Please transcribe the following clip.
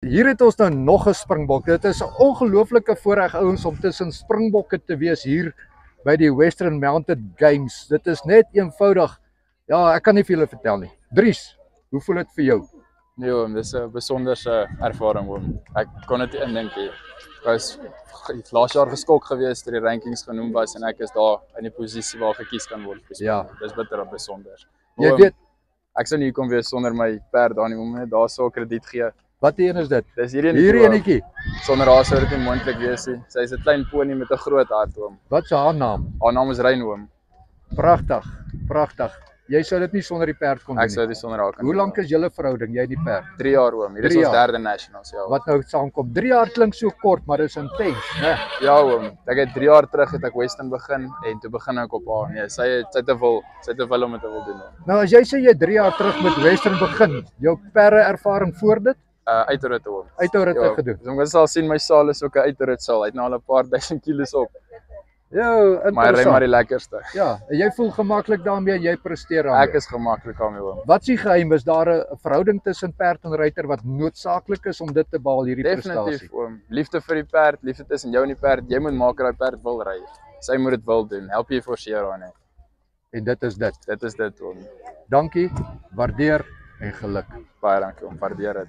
Hier het ons nou nog 'n springbok. Dit is 'n ongelooflike voorreg ouens om tussen springbokke te wees hier by die Western Mounted Games. Dit is net eenvoudig. Ja, ek kan nie vir julle vertel nie. Dries, hoe voel dit vir jou? Nee oom, dis 'n besonderse ervaring oom. Ek kon dit indink nie. Ek was laas jaar geskok geweest deur die rankings genoem was en ek is daar in die posisie waar gekies kan word. Ja. Dis bitter besonder. Jy weet, ek sou nie hier kom wees sonder my perd daar nie, oom, net daar sou krediet gee. wat een is dit? Dis hierdie enetjie. Sonder haar sou dit nie moontlik wees nie. Sy is 'n klein ponie met 'n groot hart oom. Wat is haar naam? Haar naam is Rein oom. Pragtig, pragtig. Jy sou dit nie sonder die perd kon doen nie. Ek sou dit sonder haar kan. Hoe lank is julle verhouding, jy en die perd? 3 jaar oom. Hier is ons derde nationals, ja. Wat nou saamkom. 3 jaar klink so kort, maar dis intens, né? Ja oom. Ek het 3 jaar terug het ek Western begin en toe begin ek op haar. Nee, sy het te wil om dit te wil doen. Nou as jy sê jy 3 jaar terug met Western begin, jou perde ervaring voor dit? Uitrit oom. Uitritte gedoen. So ons sal sien my saal is ook 'n uitrit saal. Hy het nou al 'n paar duisend kilos op. Ja, interessant. Maar hy ry maar die lekkerste. Ja, en jy voel gemaklik daarmee en jy presteer daarmee. Ek is gemaklik daarmee oom. Wat is die geheim? Is daar 'n verhouding tussen perd en ruiter wat noodsaaklik is om dit te behaal, hierdie prestasie? Definitief oom. Liefde vir die perd, liefde tussen jou en die perd. Jy moet maak dat daai perd wil ry. Sy moet dit wil doen. Help jy forceer haar net. En dit is dit. Dit is dit oom. Dankie, waardeer en geluk. Baie dankie oom. Waardeer dit.